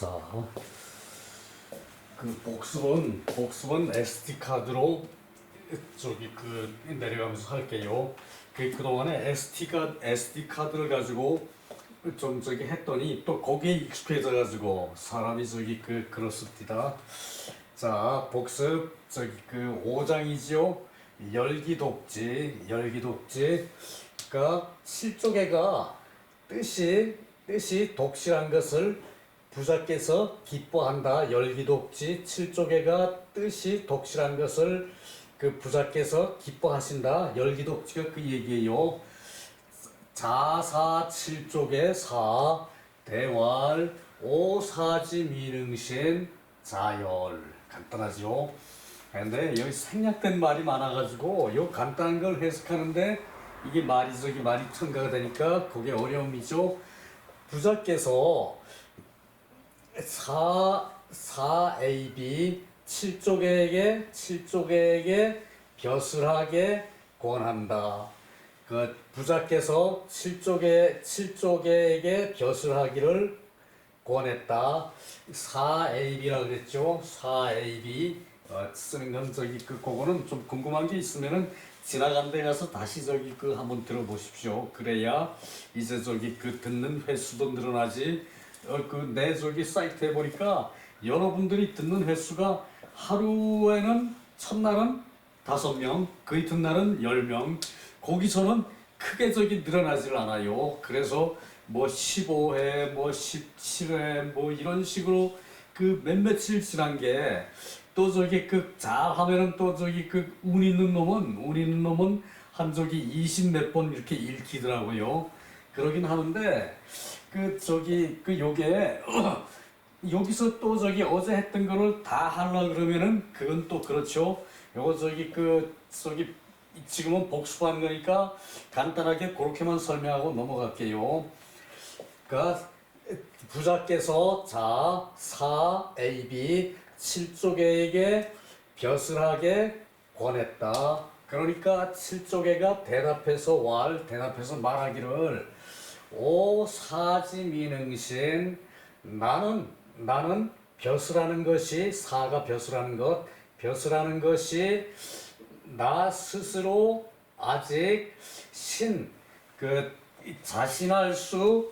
자, 그 복습은 SD 카드로 내려가면서 할게요. 그동안에 SD 카드를 가지고 좀 했더니 또 거기에 익숙해져 가지고 사람이 그렇습니다. 자, 복습 5장이지요. 열기독지. 그러니까 7쪽에가 뜻이 독실한 것을 부자께서 기뻐한다. 열기독지 7쪽에가 뜻이 독실한 것을 그 부자께서 기뻐하신다. 열기독지가 그 얘기예요. 자사 7쪽에 사 대왈 오사지 미능신 자열. 간단하죠. 근데 여기 생략된 말이 많아가지고 요 간단한 걸 해석하는데 이게 말이 첨가가 되니까 그게 어려움이죠. 부자께서 4AB 7쪽에게 벼슬하게 권한다. 그 부자께서 7쪽에게 벼슬하기를 권했다. 4AB라고 그랬죠. 4AB 쓰는 건 그거는 좀 궁금한 게 있으면은 지나간 데 가서 다시 한번 들어보십시오. 그래야 이제 듣는 횟수도 늘어나지. 내 사이트에 보니까 여러분들이 듣는 횟수가 하루에는 첫날은 5명, 그 이튿날은 10명, 거기서는 크게 늘어나질 않아요. 그래서 뭐 15회, 뭐 17회, 뭐 이런 식으로 며칠 지난 게 또 잘하면은 또 운 있는 놈은 한 20 몇 번 이렇게 읽히더라고요. 그러긴 하는데, 요게, 여기서 또 어제 했던 거를 다 하려고 그러면은, 그건 또 그렇죠. 요거 지금은 복습한 거니까 간단하게 그렇게만 설명하고 넘어갈게요. 그러니까, 부자께서 4AB 7쪽에게 벼슬하게 권했다. 그러니까 7쪽에가 대답해서 말하기를 오 사지미능신 나는 벼슬하는 것이 벼슬하는 것이 나 스스로 아직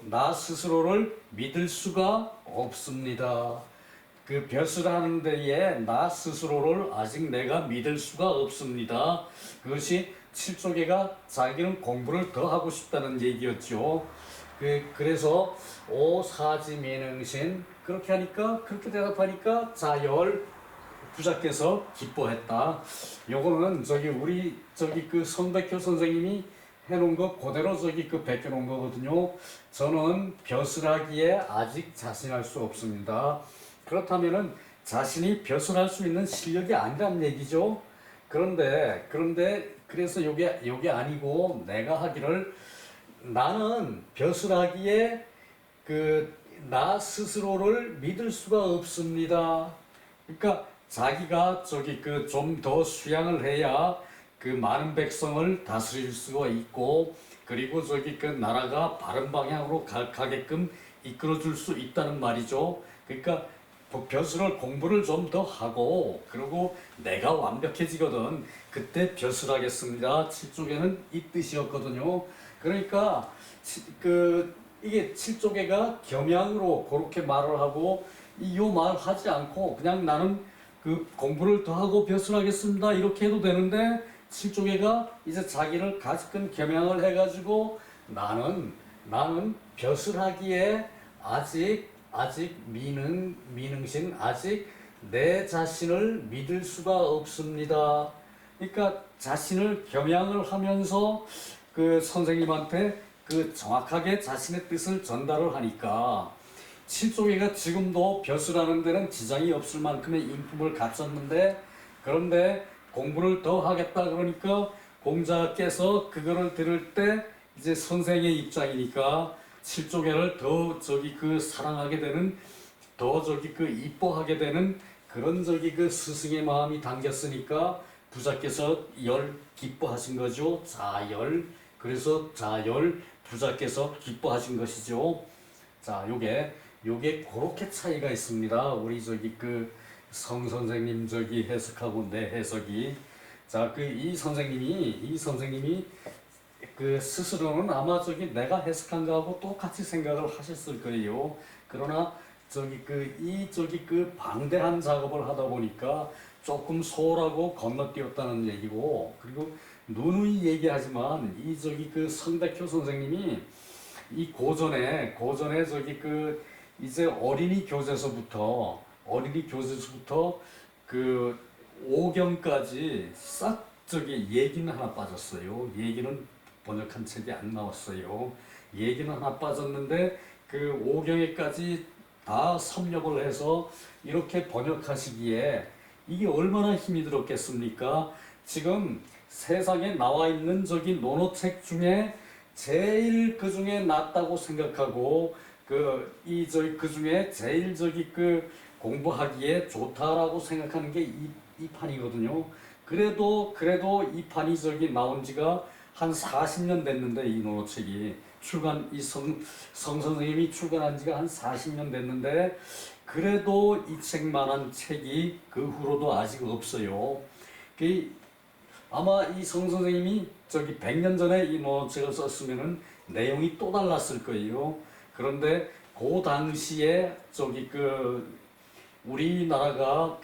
나 스스로를 믿을 수가 없습니다. 벼슬하는 데에 나 스스로를 아직 내가 믿을 수가 없습니다. 그것이 7쪽에가 자기는 공부를 더 하고 싶다는 얘기였죠. 그래서 오사지미능신 그렇게 대답하니까 자열 부자께서 기뻐했다. 요거는 우리 손백효 선생님이 해놓은 거 그대로 베껴놓은 거거든요. 저는 벼슬하기에 아직 자신할 수 없습니다. 그렇다면은 자신이 벼슬할 수 있는 실력이 아니란 얘기죠. 그래서 요게 아니고 내가 하기를 나는 벼슬하기에 나 스스로를 믿을 수가 없습니다. 그러니까 자기가 좀 더 수양을 해야 많은 백성을 다스릴 수가 있고 그리고 나라가 바른 방향으로 가게끔 이끌어줄 수 있다는 말이죠. 그러니까 벼슬을 공부를 좀 더 하고 그리고 내가 완벽해지거든 그때 벼슬하겠습니다. 7쪽에는 이 뜻이었거든요. 그러니까 이게 7쪽에가 겸양으로 그렇게 말을 하고 요 말 하지 않고 그냥 나는 공부를 더 하고 벼슬하겠습니다 이렇게 해도 되는데 7쪽에가 이제 자기를 가지금 겸양을 해가지고 나는 벼슬하기에 아직 미능신 아직 내 자신을 믿을 수가 없습니다. 그러니까 자신을 겸양을 하면서 선생님한테 정확하게 자신의 뜻을 전달을 하니까 7쪽에가 지금도 벼슬하는 데는 지장이 없을 만큼의 인품을 갖췄는데 그런데 공부를 더 하겠다 그러니까 공자께서 그거를 들을 때 이제 선생의 입장이니까 7쪽에를 더 사랑하게 되는 더 이뻐하게 되는 그런 스승의 마음이 담겼으니까 부자께서 기뻐하신 거죠. 자열. 그래서 자열 부자께서 기뻐하신 것이죠. 자, 요게 요게 그렇게 차이가 있습니다. 우리 성 선생님 해석하고 내 해석이. 자, 이 선생님이 그 스스로는 아마 내가 해석한 거하고 똑같이 생각을 하셨을 거예요. 그러나 방대한 작업을 하다 보니까 조금 소홀하고 건너뛰었다는 얘기고, 그리고 누누이 얘기하지만 성백효 선생님이 이 고전에 이제 어린이 교재서부터 그 오경까지 싹 얘기는 하나 빠졌어요. 얘기는 번역한 책이 안 나왔어요. 얘기는 하나 빠졌는데 그 오경에까지 다 섭렵을 해서 이렇게 번역하시기에 이게 얼마나 힘이 들었겠습니까? 지금 세상에 나와 있는 논어책 중에 제일 그 중에 낫다고 생각하고 그 중에 제일 공부하기에 좋다라고 생각하는 게 이 판이거든요. 그래도 이 판이 나온 지가 한 40년 됐는데, 이 논어책이 성 선생님이 출간한 지가 한 40년 됐는데, 그래도 이 책만한 책이 그 후로도 아직 없어요. 아마 이 성 선생님이 100년 전에 이 논어책을 썼으면은 내용이 또 달랐을 거예요. 그런데 그 당시에 우리나라가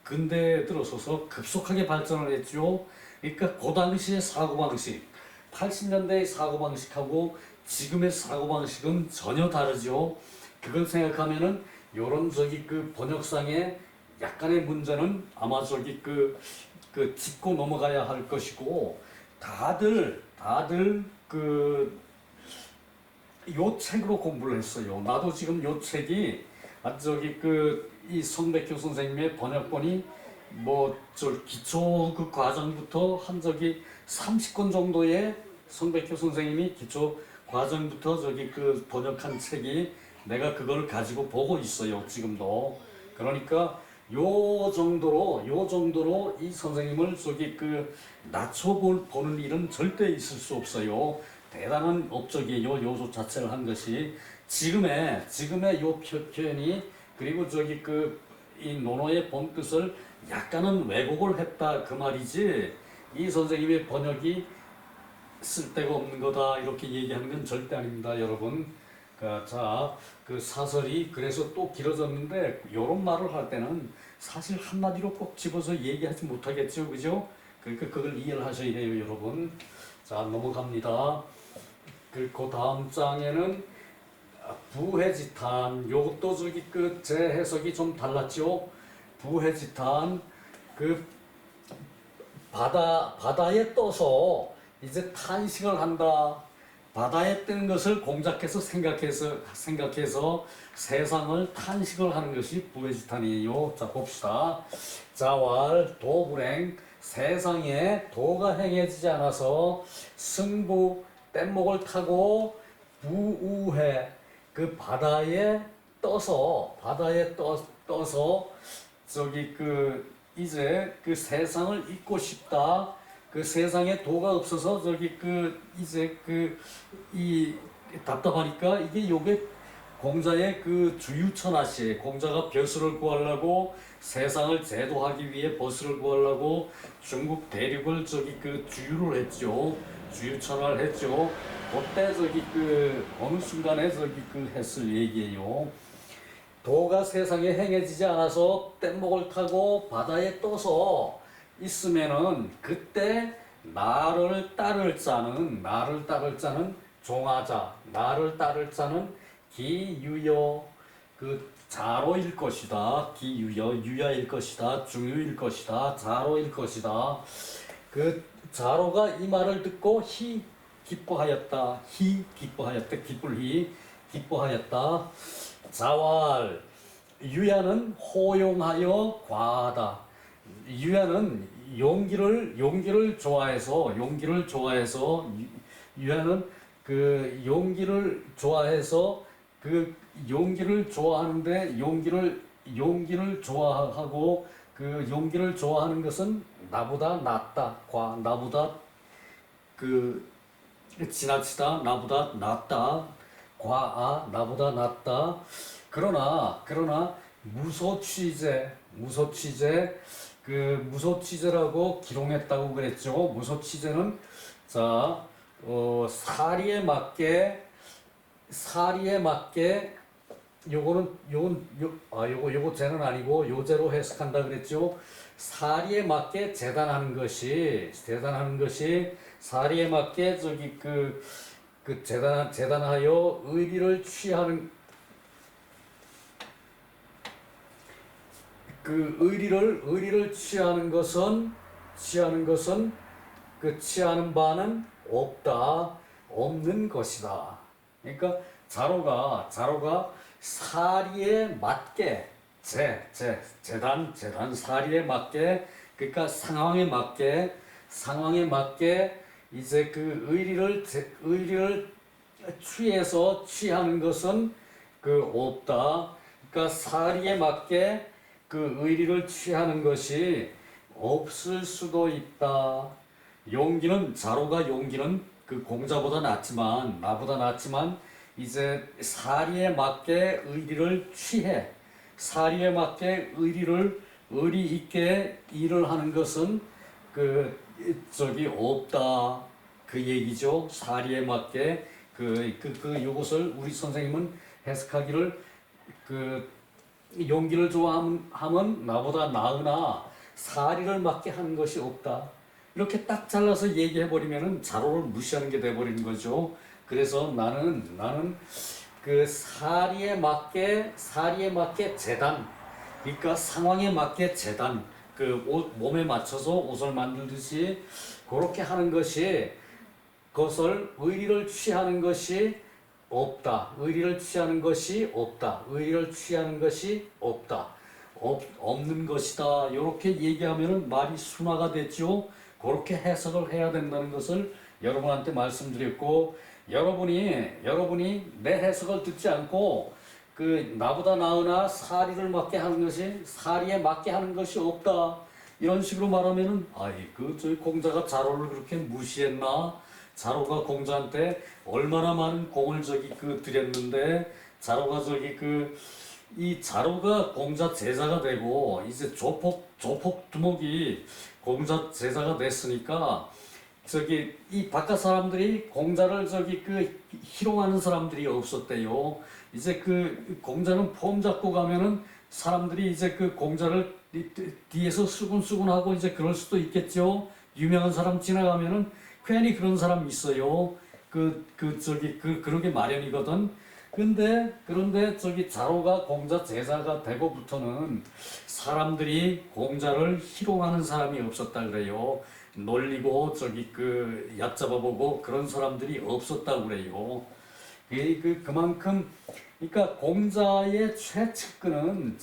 근대에 들어서서 급속하게 발전을 했죠. 그러니까 그 당시의 사고방식, 80년대의 사고방식하고 지금의 사고방식은 전혀 다르죠. 그걸 생각하면은 요런 번역상의 약간의 문제는 아마 짚고 넘어가야 할 것이고, 다들 요 책으로 공부를 했어요. 나도 지금 요 책이 이 성백효 선생님의 번역본이 기초 과정부터 한 30권 정도의 성백효 선생님이 기초 과정부터 번역한 책이 내가 그걸 가지고 보고 있어요, 지금도. 그러니까 요 정도로 이 선생님을 낮춰보는 일은 절대 있을 수 없어요. 대단한 업적이에요, 요 자체를 한 것이. 지금의 요 표현이, 그리고 이 논어의 본 뜻을 약간은 왜곡을 했다, 그 말이지, 이 선생님의 번역이 쓸데가 없는 거다 이렇게 얘기하는 건 절대 아닙니다, 여러분. 그 사설이 그래서 또 길어졌는데, 요런 말을 할 때는 사실 한마디로 꼭 집어서 얘기하지 못하겠죠, 그죠? 그러니까 그걸 이해를 하셔야 해요, 여러분. 자, 넘어갑니다. 그 다음 장에는 부해지탄, 요것도 제 해석이 좀 달랐죠. 부해지탄, 바다에 떠서 이제 탄식을 한다. 바다에 뜨는 것을 공작해서 생각해서 세상을 탄식을 하는 것이 부해지탄이에요. 자, 봅시다. 자왈 도불행, 세상에 도가 행해지지 않아서 승부 뗏목을 타고 부우해, 바다에 떠서 이제 세상을 잊고 싶다. 세상에 도가 없어서 이 답답하니까, 요게 공자의 주유천하시, 공자가 벼슬을 구하려고, 세상을 제도하기 위해 벼슬을 구하려고 중국 대륙을 주유를 했죠. 주유천하를 했죠. 그때 어느 순간에 했을 얘기예요. 도가 세상에 행해지지 않아서 뗏목을 타고 바다에 떠서 있으면은, 그때 나를 따를 자는 종하자, 나를 따를 자는 기유여, 자로일 것이다. 기유여, 유야일 것이다. 중유일 것이다. 자로일 것이다. 자로가 이 말을 듣고 기뻐하였다. 기뻐하였다. 자왈, 유야는 호용하여 과하다. 유야는 용기를 좋아해서, 유야는 용기를 좋아하는데, 용기를 좋아하고, 용기를 좋아하는 것은 나보다 낫다. 나보다 지나치다, 나보다 낫다. 과아 나보다 낫다. 그러나 무소 취재 그 무소 취재라고 기록했다고 그랬죠. 무소 취재는 자 사리에 맞게 요거 쟤는 아니고 요제로 해석한다 그랬죠. 사리에 맞게 재단하는 것이 사리에 맞게 저기 재단하여 의리를 취하는 의리를 취하는 것은 취하는 바는 없는 것이다. 그러니까 자로가 사리에 맞게 재단 사리에 맞게 그러니까 상황에 맞게 이제 그 의리를 취해서 취하는 것은 없다. 그러니까 사리에 맞게 그 의리를 취하는 것이 없을 수도 있다. 용기는 그 공자보다 나보다 낫지만 이제 사리에 맞게 의리를 취해 사리에 맞게 의리 있게 일을 하는 것은 없다 그 얘기죠. 사리에 맞게 요것을 우리 선생님은 해석하기를 용기를 좋아하면 나보다 나으나 사리를 맞게 하는 것이 없다. 이렇게 딱 잘라서 얘기해버리면은 자로를 무시하는 게 돼버리는 거죠. 그래서 나는 그 사리에 맞게 재단, 그러니까 상황에 맞게 재단, 몸에 맞춰서 옷을 만들듯이 그렇게 하는 것이 그것을 의리를 취하는 것이 없다. 의리를 취하는 것이 없다. 없는 것이다. 이렇게 얘기하면은 말이 순화가 됐죠. 그렇게 해석을 해야 된다는 것을 여러분한테 말씀드렸고, 여러분이 내 해석을 듣지 않고 나보다 나으나 사리에 맞게 하는 것이 없다. 이런 식으로 말하면은 저희 공자가 자로를 그렇게 무시했나? 자로가 공자한테 얼마나 많은 공을 드렸는데 자로가 이 자로가 공자 제자가 되고 이제 조폭 두목이 공자 제자가 됐으니까 이 바깥 사람들이 공자를 희롱하는 사람들이 없었대요. 이제 공자는 폼 잡고 가면은 사람들이 이제 공자를 뒤에서 수군수군하고 이제 그럴 수도 있겠죠. 유명한 사람 지나가면은 괜히 그런 사람 있어요. 그러게 마련이거든. 그런데 자로가 공자 제자가 되고부터는 사람들이 공자를 희롱하는 사람이 없었다 그래요. 놀리고 얕잡아보고 그런 사람들이 없었다 그래요. 그만큼 그러니까 공자의 최측근은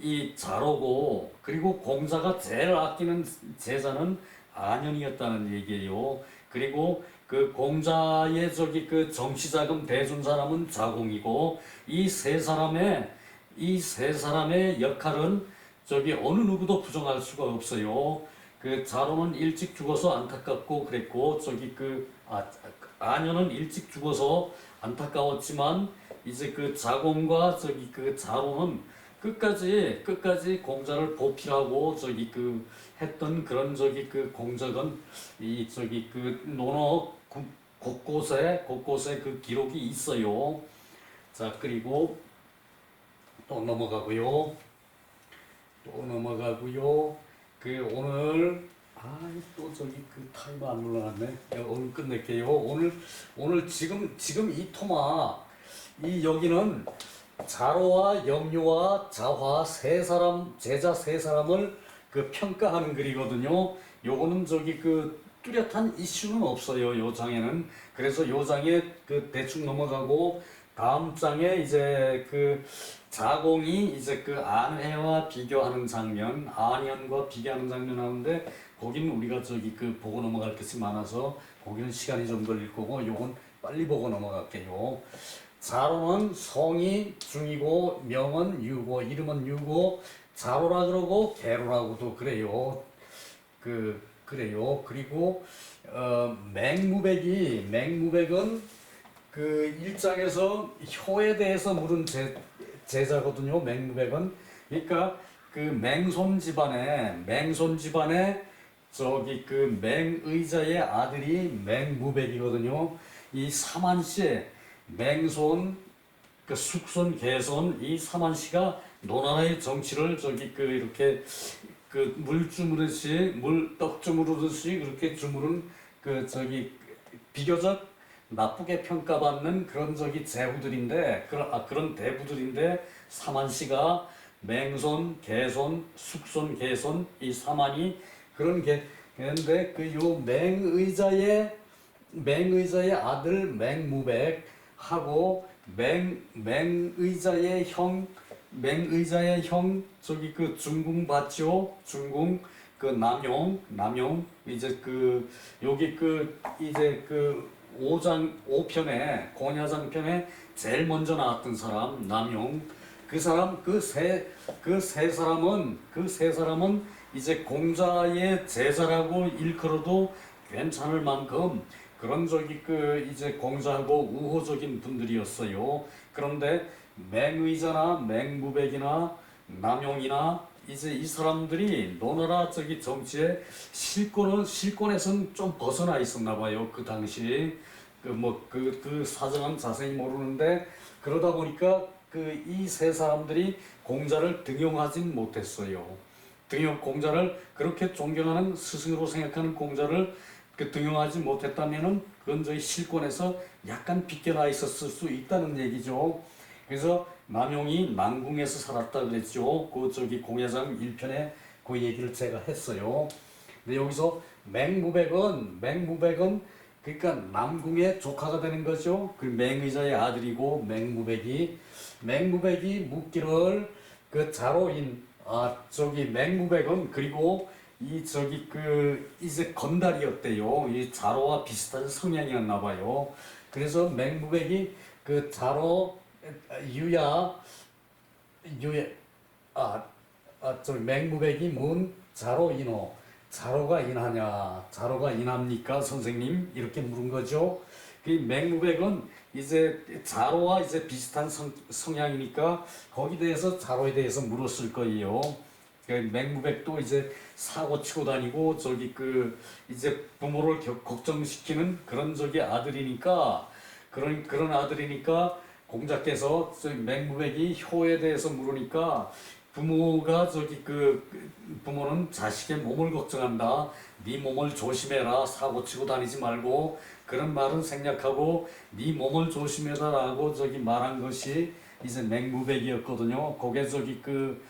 이 자로고, 그리고 공자가 제일 아끼는 제자는 안현이었다는 얘기예요. 그리고 공자의 정치자금 대준 사람은 자공이고, 이 세 사람의 역할은 어느 누구도 부정할 수가 없어요. 자로는 일찍 죽어서 안타깝고 그랬고, 안현은 일찍 죽어서 안타까웠지만, 이제 자공과 자로는 끝까지 공자를 보필하고 했던 그런 공적은 논어 곳곳에 기록이 있어요. 자, 그리고 또 넘어가고요. 오늘 또 타이머 안 눌러놨네. 오늘 끝낼게요. 오늘 지금 이 토마 여기는 자로와 영유와 자화 제자 세 사람을 평가하는 글이거든요. 요거는 뚜렷한 이슈는 없어요. 요 장에는. 그래서 요 장에 대충 넘어가고, 다음 장에 이제 자공이 이제 안해와 비교하는 장면, 안현과 비교하는 장면 하는데, 거기는 우리가 보고 넘어갈 것이 많아서 거기는 시간이 좀 걸릴 거고, 요건 빨리 보고 넘어갈게요. 자로는 성이 중이고 명은 유고, 이름은 유고, 자로라 그러고 계로라고도 그래요. 그래요. 그리고 맹무백은 그 1장에서 효에 대해서 물은 제자거든요. 맹무백은. 그러니까 그 맹손 집안에 저기 그 맹의자의 아들이 맹무백이거든요. 이 사만씨, 맹손, 그 숙손, 개손 이 사만씨가 노나라의 정치를 저기 그 이렇게 그 물 주무르듯이 떡 주무르듯이 그렇게 주무른 그 저기 비교적 나쁘게 평가받는 그런 저기 제후들인데 그런 대부들인데 사만씨가 맹손, 개손, 숙손, 개손 이 사만이 그런 게 그런데 그 요 맹의자의 아들 맹무백하고 맹의자의 형 저기 그 중궁 봤죠? 중궁 그 남용 이제 그 여기 그 이제 그 5편에 공야장편에 제일 먼저 나왔던 사람 남용 그 세 사람은 이제 공자의 제자라고 일컬어도 괜찮을 만큼 그런 저기 그 이제 공자하고 우호적인 분들이었어요. 그런데 맹의자나 맹무백이나 남용이나 이제 이 사람들이 노나라 저기 정치의 실권에선 좀 벗어나 있었나 봐요. 그 당시 그 사정은 자세히 모르는데 그러다 보니까 그 이 세 사람들이 공자를 등용하진 못했어요. 공자를 그렇게 존경하는 스승으로 생각하는 공자를 그 등용하지 못했다면은 그건 저희 실권에서 약간 비껴나 있었을 수 있다는 얘기죠. 그래서 남용이 남궁에서 살았다 그랬죠. 그 저기 공야장 1편에 그 얘기를 제가 했어요. 근데 여기서 맹무백은 그러니까 남궁의 조카가 되는 거죠. 그 맹의자의 아들이고 맹무백이 묻기를 그 자로인 저기 맹무백은 그리고 이 저기 그 이제 건달이었대요. 이 자로와 비슷한 성향이었나 봐요. 그래서 맹무백이 그 자로 저기 맹무백이 문 자로인호 자로가 인합니까 선생님 이렇게 물은 거죠. 그 맹무백은 이제 자로와 이제 비슷한 성향이니까 거기 대해서 자로에 대해서 물었을 거예요. 그 맹무백도 이제 사고 치고 다니고 저기 그 이제 부모를 걱정시키는 그런 저기 아들이니까 그런 아들이니까 공자께서 맹무백이 효에 대해서 물으니까 부모는 자식의 몸을 걱정한다. 네 몸을 조심해라. 사고 치고 다니지 말고 그런 말은 생략하고 네 몸을 조심해라라고 저기 말한 것이 이제 맹무백이었거든요. 그게 저기 그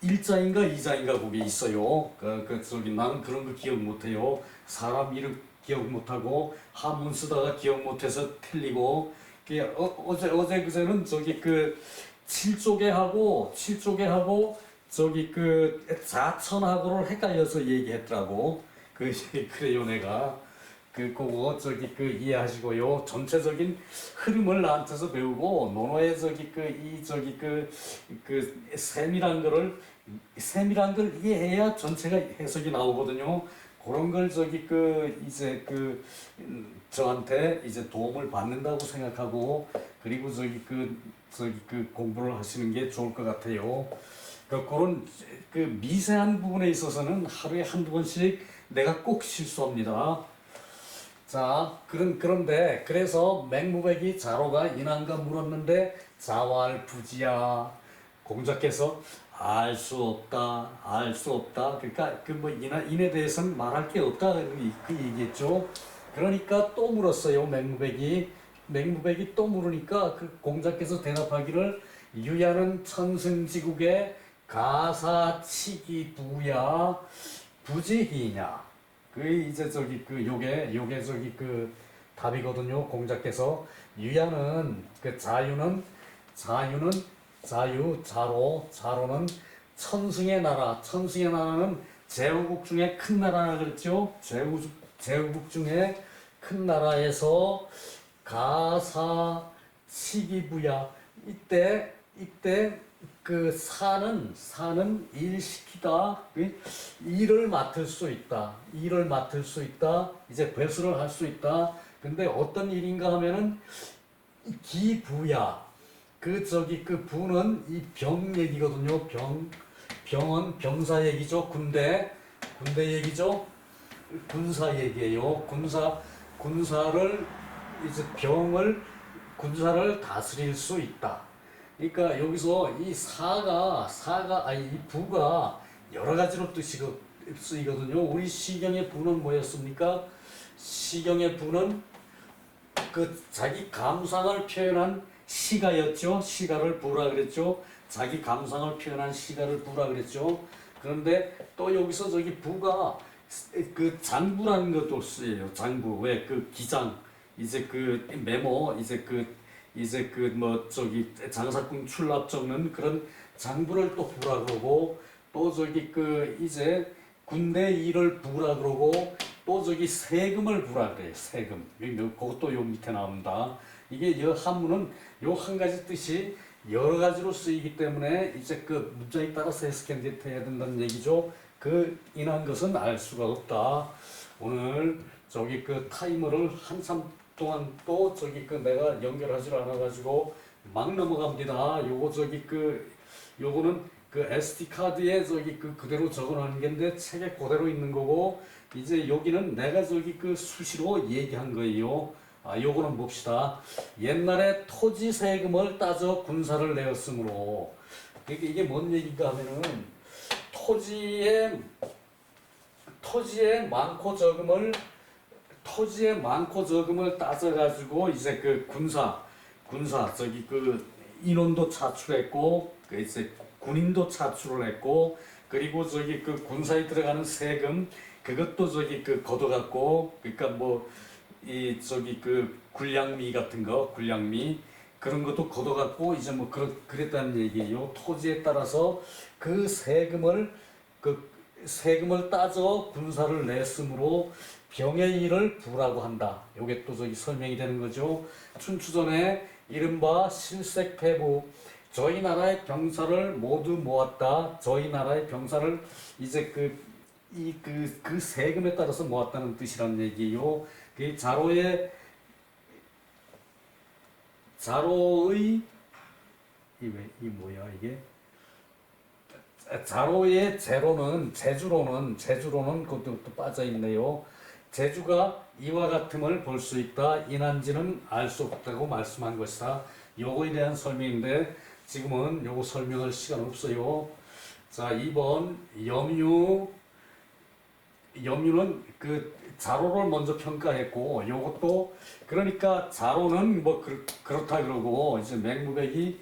1자인가 2자인가 거기 있어요. 나는 그런 거 기억 못해요. 사람 이름 기억 못하고 한문 쓰다가 기억 못해서 틀리고 어제 그제는 저기 그 7조개하고 저기 그 자천하고를 헷갈려서 얘기했더라고. 그래요 내가 그거 저기 그 이해하시고요. 전체적인 흐름을 나한테서 배우고 논어의 저기 그 세밀한 걸 이해해야 전체가 해석이 나오거든요. 그런 걸 저기 저한테 이제 도움을 받는다고 생각하고 그리고 공부를 하시는 게 좋을 것 같아요. 그런 미세한 부분에 있어서는 하루에 한두 번씩 내가 꼭 실수합니다. 자, 그런데 그래서 맹무백이 자로가 인한가 물었는데 자왈부지야. 공자께서 알 수 없다. 그러니까 인에 대해서는 말할 게 없다 그 얘기했죠. 그러니까 또 물었어요. 맹무백이 또 물으니까 그 공자께서 대답하기를 유야는 천승지국의 가사치기부야 부지희냐. 이제 요게 답이거든요. 공자께서 유야는 자로는 천승의 나라는 제후국 중에 큰 나라라 그랬죠. 제후국 중에 큰 나라에서 가사치기부야. 이때 그 사는 일시키다. 일을 맡을 수 있다. 이제 배수를 할 수 있다. 근데 어떤 일인가 하면은 기부야. 그 부는 이 병 얘기거든요. 병은 병사 얘기죠. 군대 얘기죠. 군사 얘기예요. 군사를 이제 군사를 다스릴 수 있다. 그러니까 여기서 이 부가 여러 가지로 뜻이 쓰이거든요. 우리 시경의 부는 뭐였습니까? 시경의 부는 그 자기 감상을 표현한 시가였죠. 시가를 부라 그랬죠. 자기 감상을 표현한 시가를 부라 그랬죠. 그런데 또 여기서 저기 부가 그 장부라는 것도 쓰여요. 장부. 왜 그 기장 이제 그 메모 이제 그 뭐 저기 장사꾼 출납 적는 그런 장부를 또 부라 그러고 또 저기 그 이제 군대 일을 부라 그러고 또 저기 세금을 부라 그래요. 세금. 그것도 요 밑에 나옵니다. 이게 이 한문은 요 한 가지 뜻이 여러 가지로 쓰이기 때문에 이제 그 문장에 따라서 해석해야 된다는 얘기죠. 그 인한 것은 알 수가 없다. 오늘 저기 그 타이머를 한참 동안 또 저기 그 내가 연결하지 않아가지고 막 넘어갑니다. 요거 저기 그 요거는 그 SD 카드에 저기 그 그대로 적어놓은 게인데 책에 그대로 있는 거고 이제 여기는 내가 저기 그 수시로 얘기한 거예요. 요거는 봅시다. 옛날에 토지 세금을 따져 군사를 내었으므로 이게 뭔 얘기인가 하면은 토지에 많고 적음을 따져가지고 이제 그 군사 저기 그 인원도 차출했고 그 이제 군인도 차출을 했고 그리고 저기 그 군사에 들어가는 세금 그것도 저기 그 걷어갖고 그러니까 뭐 이 저기 그 군량미 같은 거 군량미 그런 것도 걷어갖고 이제 뭐 그랬다는 얘기예요. 토지에 따라서 그 세금을 따져 군사를 냈으므로 병의 일을 부라고 한다. 요게 또 저기 설명이 되는 거죠. 춘추전에 이른바 실색패부 저희 나라의 병사를 모두 모았다. 저희 나라의 병사를 이제 그 세금에 따라서 모았다는 뜻이라는 얘기예요. 그 자로의 이 뭐야 이게? 자로의 제주로는 그것도 빠져 있네요. 제주가 이와 같음을 볼 수 있다. 인한지는 알 수 없다고 말씀한 것이다. 요거에 대한 설명인데 지금은 요거 설명할 시간 없어요. 자, 2번 염유는 그 자로를 먼저 평가했고 요것도 그러니까 자로는 뭐 그렇다 그러고 이제 맹무백이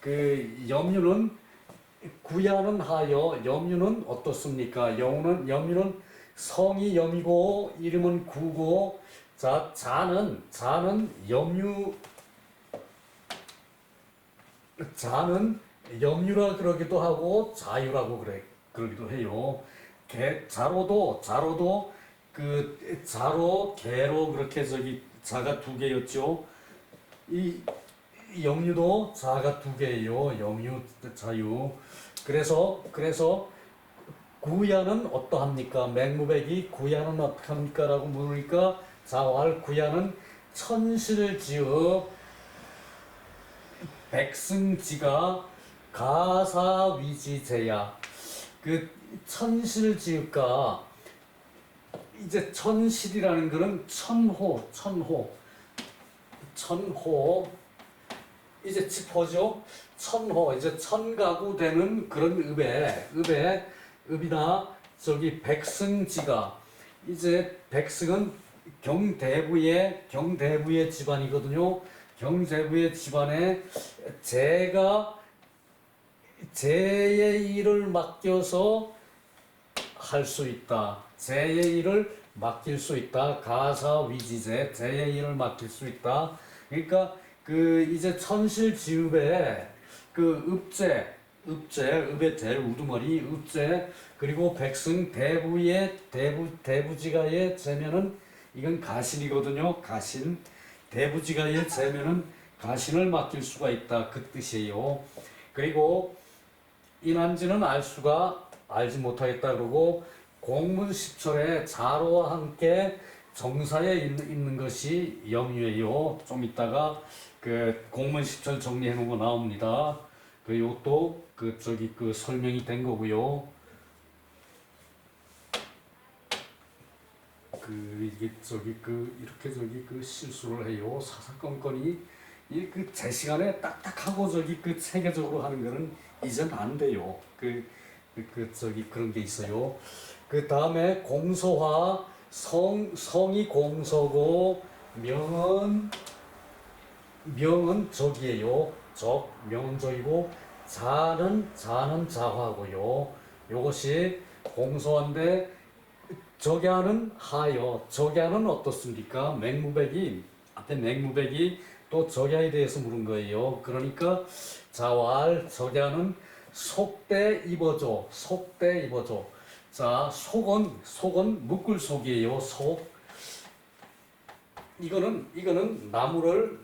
그 염유는 구야는 하여 염유는 어떻습니까? 염유는 성이 염이고 이름은 구고 자는 염유라 그러기도 하고 자유라고 그러기도 해요. 자로도 그 자로 개로 그렇게 저기 자가 두 개였죠. 이 염유도 자가 두 개예요. 염유 자유. 그래서 구야는 어떠합니까? 맹무백이 구야는 어떡합니까? 라고 물으니까 자활 구야는 천실지읍 백승지가 가사위지제야. 그 천실지읍가 이제 천실이라는 거는 천호 이제 지포죠. 천호 이제 천가구 되는 그런 읍이나 저기 백승지가 이제 백승은 경대부의 집안이거든요. 경대부의 집안에 제의 일을 맡겨서 할 수 있다. 제의 일을 맡길 수 있다. 가사위지제 제의 일을 맡길 수 있다. 그러니까 그 이제 천실지읍에 그 읍의 대 우두머리 읍제 그리고 백승 대부지가의 제면은 이건 가신이거든요. 가신 대부지가의 제면은 가신을 맡길 수가 있다. 그 뜻이에요. 그리고 인한지는 알지 못하겠다 그러고 공문십철에 자로와 함께 정사에 있는 것이 영유예요. 좀 이따가 그 공문 10절 정리해 놓은 거 나옵니다. 그 요것도 그 저기 그 설명이 된 거고요. 그 이게 저기 그 이렇게 저기 그 실수를 해요. 사사건건이 이 그 제 시간에 딱딱하고 저기 그 체계적으로 하는 거는 이젠 안 돼요. 그 저기 그런 게 있어요. 그 다음에 공소화 성이 공소고 명은 적이에요. 명은 적이고 자는 자화고요. 요것이 공소한데 적야는 하여. 적야는 어떻습니까? 앞에 맹무백이 또 적야에 대해서 물은 거예요. 그러니까 자왈 적야는 속대 입어줘. 자, 속은 묶을 속이에요. 속. 이거는 나무를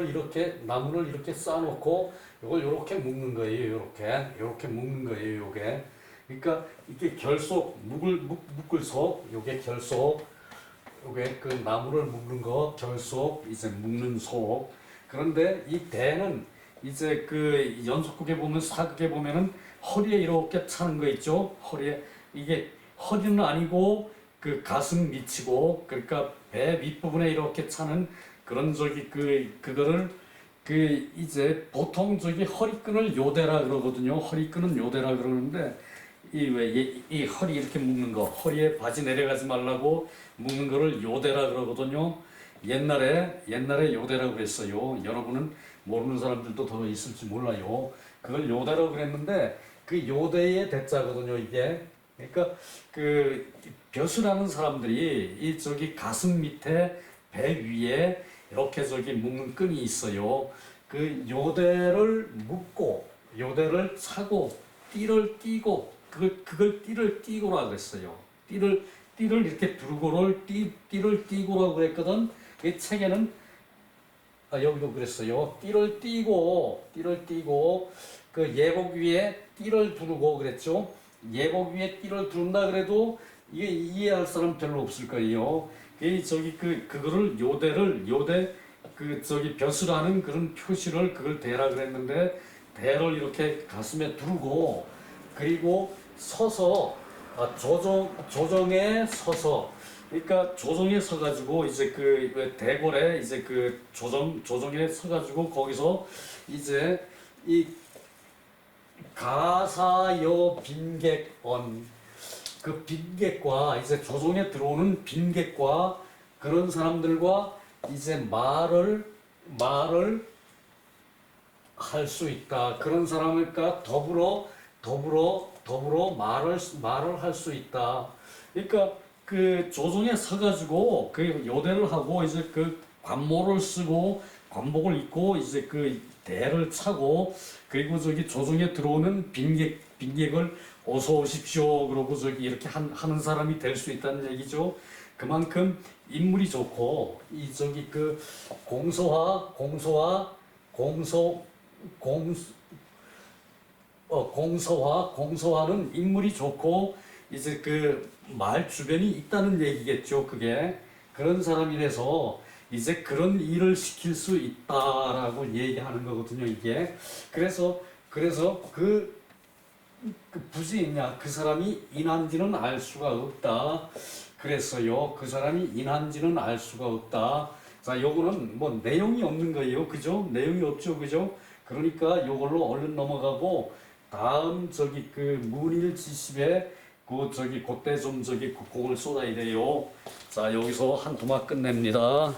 이렇게 쌓아놓고 이걸 이렇게 묶는 거예요. 이렇게 묶는 거예요. 요게. 그러니까 이게 결속, 묶을 속, 요게 결속, 요게 그 나무를 묶는 거 결속, 이제 묶는 속. 그런데 이 대는 이제 그 연속극에 보면 사극에 보면은 허리에 이렇게 차는 거 있죠. 허리에 이게 허리는 아니고 그 가슴 밑이고 그러니까 배 윗부분에 이렇게 차는 그런 저기 그거를 그 이제 보통 저기 허리끈을 요대라 그러거든요. 허리끈은 요대라 그러는데 이 허리 이렇게 묶는 거 허리에 바지 내려가지 말라고 묶는 거를 요대라 그러거든요. 옛날에 요대라고 그랬어요. 여러분은 모르는 사람들도 더 있을지 몰라요. 그걸 요대라고 그랬는데 그 요대의 대자거든요. 이게 그러니까 그 벼슬하는 사람들이 이 저기 가슴 밑에 배 위에 이렇게 저기 묶는 끈이 있어요. 그 요대를 묶고 요대를 차고 띠를 띠고 그걸 띠를 띠고라 그랬어요. 띠를 이렇게 두르고를 띠를 띠고라고 그랬거든. 이 책에는 여기도 그랬어요. 띠를 띠고 그 예복 위에 띠를 두르고 그랬죠. 예복 위에 띠를 두른다 그래도 이게 이해할 사람 별로 없을 거예요. 저기 그거를 요대 그 저기 벼슬하는 그런 표시를 그걸 대라 그랬는데 대를 이렇게 가슴에 두르고 그리고 서서 조정에 서서 그러니까 조정에 서가지고 이제 그 대궐에 이제 그 조정에 서가지고 거기서 이제 이 가사여 빈객언 그 빈객과 이제 조정에 들어오는 빈객과 그런 사람들과 이제 말을 할 수 있다. 그런 사람과 더불어 말을 할 수 있다. 그러니까 그 조정에 서가지고 그 요대를 하고 이제 그 관모를 쓰고 관복을 입고 이제 그 대를 차고 그리고 저기 조정에 들어오는 빈객을 어서 오십시오 그러고 저기 이렇게 하는 사람이 될 수 있다는 얘기죠. 그만큼 인물이 좋고 이 저기 그 공소화는 인물이 좋고 이제 그 말 주변이 있다는 얘기겠죠. 그게 그런 사람이라서 이제 그런 일을 시킬 수 있다라고 얘기하는 거거든요. 이게 그래서 그 부지냐 그 사람이 인한지는 알 수가 없다. 그랬어요. 그 사람이 인한지는 알 수가 없다. 자, 요거는 뭐 내용이 없는 거예요. 그죠? 내용이 없죠. 그죠? 그러니까 요걸로 얼른 넘어가고 다음 저기 그 문일지십에 그 저기 그때 좀 저기 공을 쏟아야 돼요. 자, 여기서 한 토막 끝냅니다.